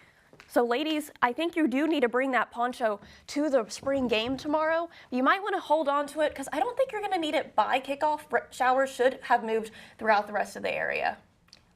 So ladies, I think you do need to bring that poncho to the spring game tomorrow. You might want to hold on to it because I don't think you're going to need it by kickoff. Showers should have moved throughout the rest of the area.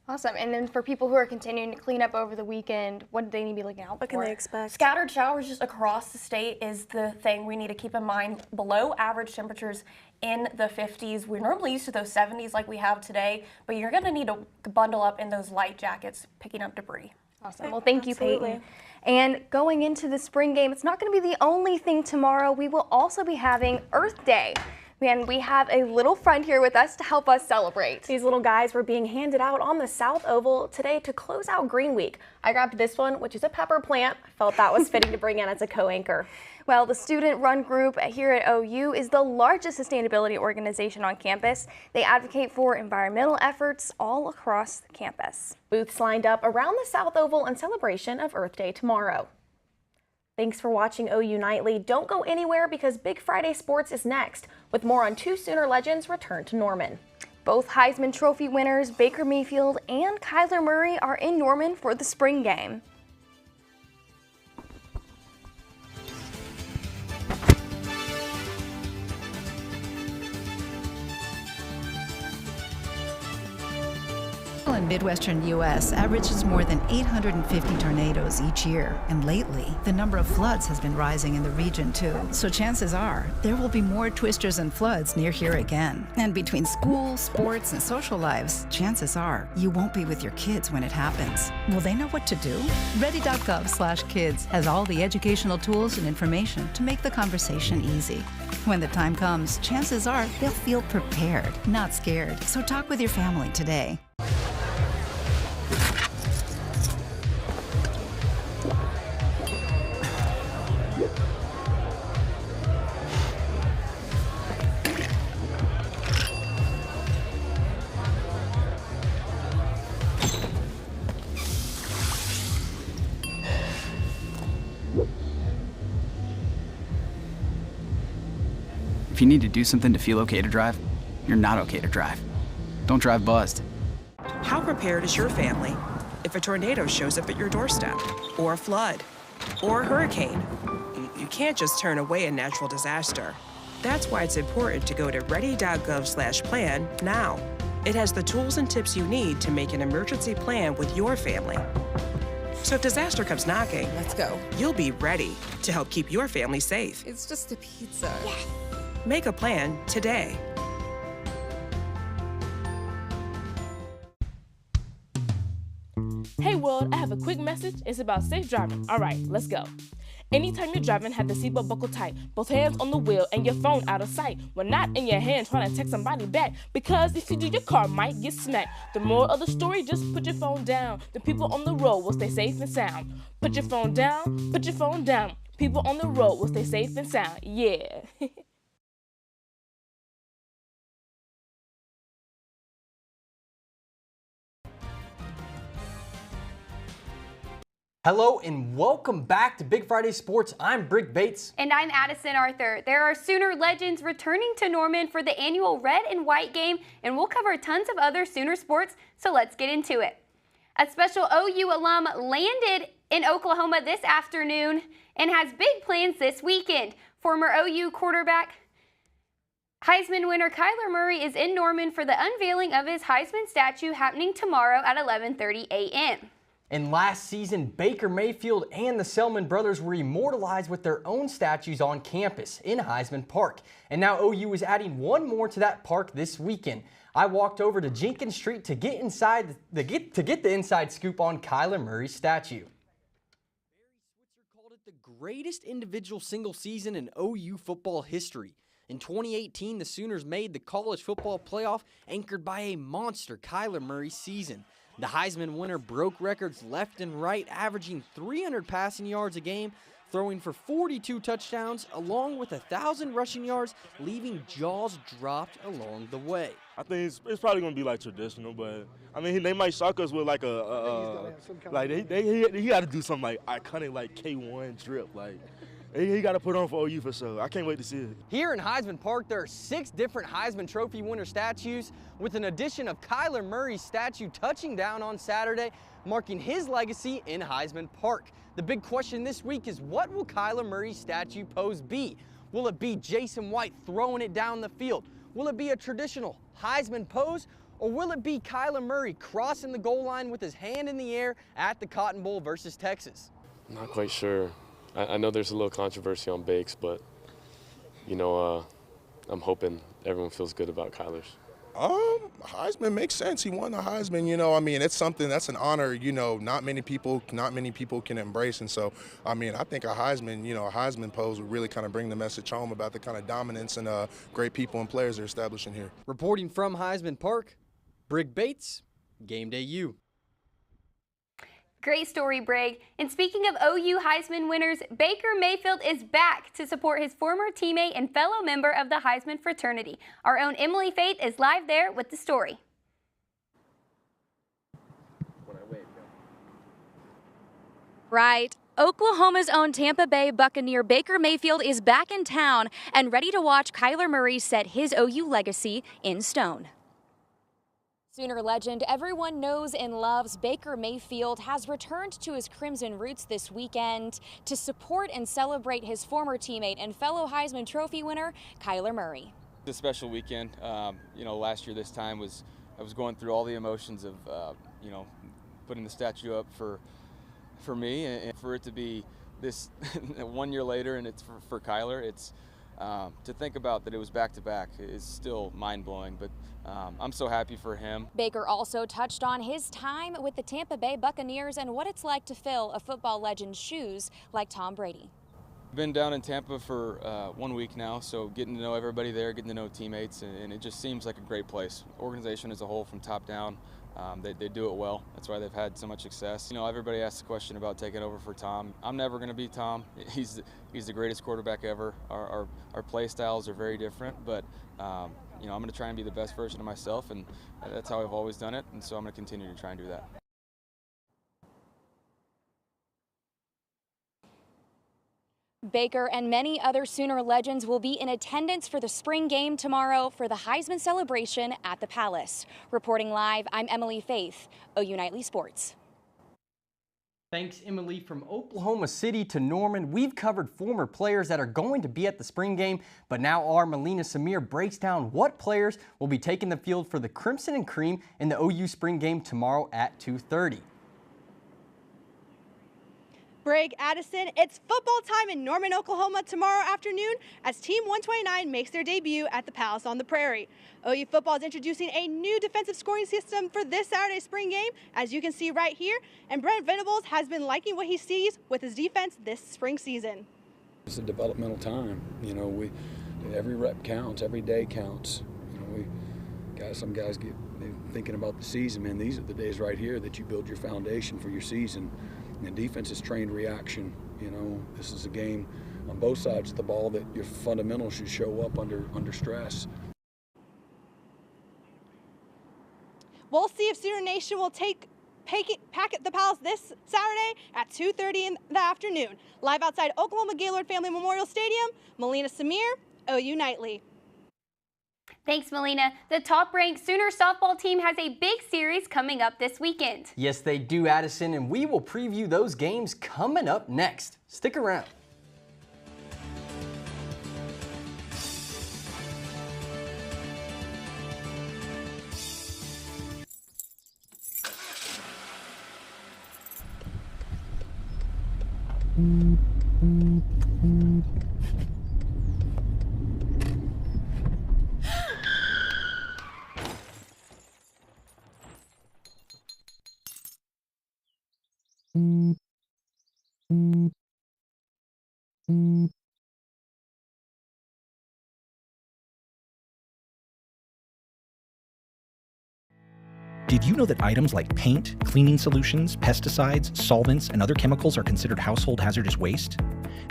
Awesome. And then for people who are continuing to clean up over the weekend, what do they need to be looking out for? What can they expect? Scattered showers just across the state is the thing we need to keep in mind. Below average temperatures in the 50s. We're normally used to those 70s like we have today, but you're going to need to bundle up in those light jackets picking up debris. Awesome. Well, thank you, Peyton. And going into the spring game, it's not going to be the only thing tomorrow. We will also be having Earth Day. And we have a little friend here with us to help us celebrate. These little guys were being handed out on the South Oval today to close out Green Week. I grabbed this one, which is a pepper plant. I felt that was fitting to bring in as a co-anchor. Well, the student-run group here at OU is the largest sustainability organization on campus. They advocate for environmental efforts all across the campus. Booths lined up around the South Oval in celebration of Earth Day tomorrow. Thanks for watching OU Nightly. Don't go anywhere because Big Friday Sports is next, with more on two Sooner legends return to Norman. Both Heisman Trophy winners Baker Mayfield and Kyler Murray are in Norman for the spring game. In Midwestern U.S. averages more than 850 tornadoes each year, and lately the number of floods has been rising in the region too. So chances are there will be more twisters and floods near here again. And between school, sports, and social lives, chances are you won't be with your kids when it happens. Will they know what to do? Ready.gov/kids has all the educational tools and information to make the conversation easy. When the time comes, chances are they'll feel prepared, not scared. So talk with your family today. If you need to do something to feel okay to drive, you're not okay to drive. Don't drive buzzed. How prepared is your family if a tornado shows up at your doorstep, or a flood, or a hurricane? You can't just turn away a natural disaster. That's why it's important to go to ready.gov/plan now. It has the tools and tips you need to make an emergency plan with your family. So if disaster comes knocking, let's go. You'll be ready to help keep your family safe. It's just a pizza. Yes. Make a plan today. Hey world, I have a quick message. It's about safe driving. All right, let's go. Anytime you're driving, have the seatbelt buckled tight. Both hands on the wheel and your phone out of sight. When not in your hand, trying to text somebody back. Because if you do, your car might get smacked. The moral of the story, just put your phone down. The people on the road will stay safe and sound. Put your phone down, put your phone down. People on the road will stay safe and sound. Yeah. Hello and welcome back to Big Friday Sports. I'm Brick Bates. And I'm Addison Arthur. There are Sooner legends returning to Norman for the annual Red and White game, and we'll cover tons of other Sooner sports, so let's get into it. A special OU alum landed in Oklahoma this afternoon and has big plans this weekend. Former OU quarterback Heisman winner Kyler Murray is in Norman for the unveiling of his Heisman statue happening tomorrow at 11:30 a.m. And last season, Baker Mayfield and the Selman brothers were immortalized with their own statues on campus in Heisman Park. And now OU is adding one more to that park this weekend. I walked over to Jenkins Street to get the inside scoop on Kyler Murray's statue. Barry Switzer called it the greatest individual single season in OU football history. In 2018, the Sooners made the college football playoff anchored by a monster Kyler Murray season. The Heisman winner broke records left and right, averaging 300 passing yards a game, throwing for 42 touchdowns, along with 1,000 rushing yards, leaving jaws dropped along the way. I think it's probably going to be like traditional, but I mean they might shock us with like he got to do something like iconic, like K1 drip, like. He got to put on for OU for sure. I can't wait to see it. Here in Heisman Park, there are 6 different Heisman Trophy winner statues, with an addition of Kyler Murray's statue touching down on Saturday, marking his legacy in Heisman Park. The big question this week is, what will Kyler Murray's statue pose be? Will it be Jason White throwing it down the field? Will it be a traditional Heisman pose? Or will it be Kyler Murray crossing the goal line with his hand in the air at the Cotton Bowl versus Texas? I'm not quite sure. I know there's a little controversy on Bakes, but, you know, I'm hoping everyone feels good about Kyler's. Heisman makes sense. He won the Heisman, you know. I mean, it's something that's an honor, you know, not many people can embrace. And so, I mean, I think a Heisman pose would really kind of bring the message home about the kind of dominance and great people and players they're establishing here. Reporting from Heisman Park, Brick Bates, Game Day U. Great story, Brig. And speaking of OU Heisman winners, Baker Mayfield is back to support his former teammate and fellow member of the Heisman fraternity. Our own Emily Faith is live there with the story. Right. Oklahoma's own Tampa Bay Buccaneer Baker Mayfield is back in town and ready to watch Kyler Murray set his OU legacy in stone. Sooner legend everyone knows and loves, Baker Mayfield, has returned to his Crimson roots this weekend to support and celebrate his former teammate and fellow Heisman Trophy winner, Kyler Murray. It's a special weekend. You know, last year this time I was going through all the emotions of, you know, putting the statue up for me, and for it to be this 1 year later and it's for Kyler, it's to think about that it was back-to-back is still mind-blowing, but I'm so happy for him. Baker also touched on his time with the Tampa Bay Buccaneers and what it's like to fill a football legend's shoes like Tom Brady. Been down in Tampa for 1 week now, so getting to know everybody there, getting to know teammates, and it just seems like a great place. Organization as a whole from top down, they do it well. That's why they've had so much success. You know, everybody asks the question about taking over for Tom. I'm never going to be Tom. He's the greatest quarterback ever. Our play styles are very different, but you know, I'm going to try and be the best version of myself, and that's how I've always done it, and so I'm going to continue to try and do that. Baker and many other Sooner legends will be in attendance for the spring game tomorrow for the Heisman celebration at the Palace. Reporting live, I'm Emily Faith, OU Nightly Sports. Thanks, Emily. From Oklahoma City to Norman, we've covered former players that are going to be at the spring game, but now our Melina Samir breaks down what players will be taking the field for the Crimson and Cream in the OU spring game tomorrow at 2:30. Brig, Addison, it's football time in Norman, Oklahoma tomorrow afternoon as Team 129 makes their debut at the Palace on the Prairie. OU football is introducing a new defensive scoring system for this Saturday's spring game, as you can see right here, and Brent Venables has been liking what he sees with his defense this spring season. It's a developmental time. You know, every rep counts, every day counts. You know, some guys get thinking about the season, man. These are the days right here that you build your foundation for your season. And defense is trained reaction. You know, this is a game on both sides of the ball that your fundamentals should show up under stress. We'll see if Sooner Nation will pack at the Palace this Saturday at 2:30 in the afternoon. Live outside Oklahoma Gaylord Family Memorial Stadium, Melina Samir, OU Nightly. Thanks, Melina. The top-ranked Sooner softball team has a big series coming up this weekend. Yes, they do, Addison, and we will preview those games coming up next. Stick around. Did you know that items like paint, cleaning solutions, pesticides, solvents, and other chemicals are considered household hazardous waste?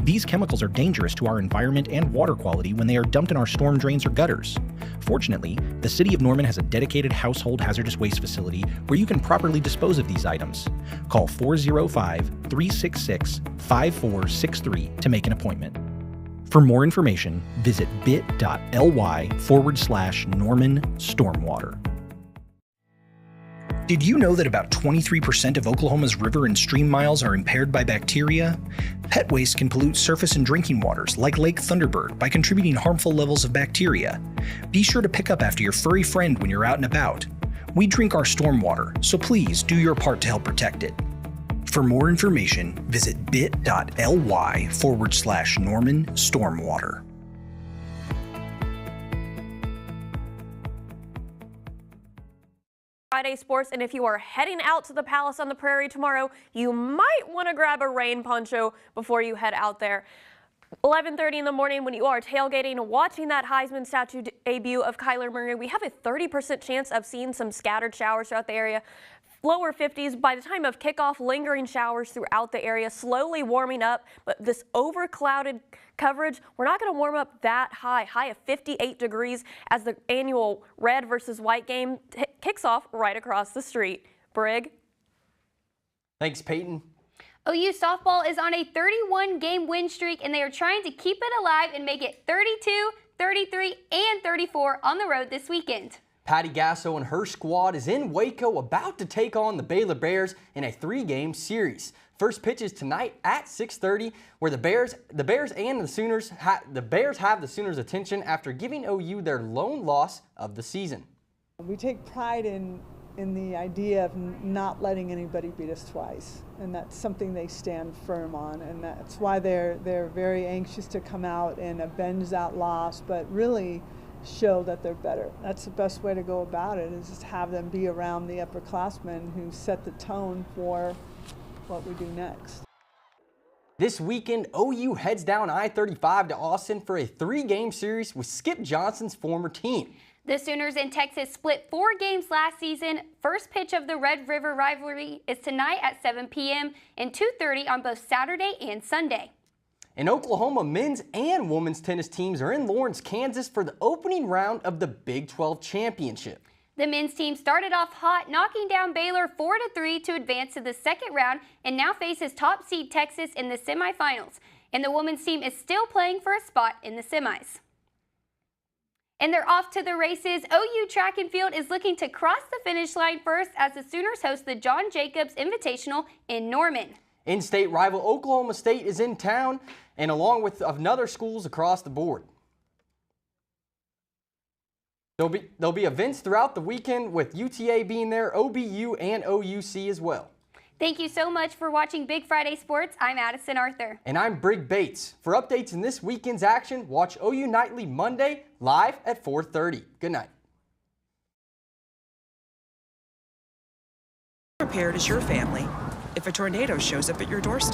These chemicals are dangerous to our environment and water quality when they are dumped in our storm drains or gutters. Fortunately, the City of Norman has a dedicated household hazardous waste facility where you can properly dispose of these items. Call 405-366-5463 to make an appointment. For more information, visit bit.ly/Norman Stormwater. Did you know that about 23% of Oklahoma's river and stream miles are impaired by bacteria? Pet waste can pollute surface and drinking waters like Lake Thunderbird by contributing harmful levels of bacteria. Be sure to pick up after your furry friend when you're out and about. We drink our stormwater, so please do your part to help protect it. For more information, visit bit.ly/Norman Stormwater. Friday sports, and if you are heading out to the Palace on the Prairie tomorrow, you might want to grab a rain poncho before you head out there. 11:30 in the morning, when you are tailgating, watching that Heisman statue debut of Kyler Murray, we have a 30% chance of seeing some scattered showers throughout the area. Lower 50s by the time of kickoff, lingering showers throughout the area, slowly warming up, but this overclouded coverage, we're not going to warm up that high of 58 degrees as the annual red versus white game kicks off right across the street. Brig? Thanks, Peyton. OU softball is on a 31-game win streak, and they are trying to keep it alive and make it 32, 33, and 34 on the road this weekend. Patty Gasso and her squad is in Waco about to take on the Baylor Bears in a 3-game series. First pitch is tonight at 6:30, where the Bears and the Sooners have the Sooners' attention after giving OU their lone loss of the season. We take pride in the idea of not letting anybody beat us twice, and that's something they stand firm on, and that's why they're very anxious to come out and avenge that loss, but really show that they're better. That's the best way to go about it, is just have them be around the upperclassmen who set the tone for what we do next. This weekend, OU heads down I-35 to Austin for a 3-game series with Skip Johnson's former team. The Sooners in Texas split 4 games last season. First pitch of the Red River rivalry is tonight at 7 p.m. and 2:30 on both Saturday and Sunday. In Oklahoma, men's and women's tennis teams are in Lawrence, Kansas for the opening round of the Big 12 Championship. The men's team started off hot, knocking down Baylor 4-3 to advance to the second round and now faces top seed Texas in the semifinals. And the women's team is still playing for a spot in the semis. And they're off to the races. OU Track and Field is looking to cross the finish line first as the Sooners host the John Jacobs Invitational in Norman. In-state rival Oklahoma State is in town, and along with other schools across the board. There'll be events throughout the weekend with UTA being there, OBU, and OUC as well. Thank you so much for watching Big Friday Sports. I'm Addison Arthur. And I'm Brig Bates. For updates in this weekend's action, watch OU Nightly Monday live at 4:30. Good night. Prepared as your family if a tornado shows up at your doorstep.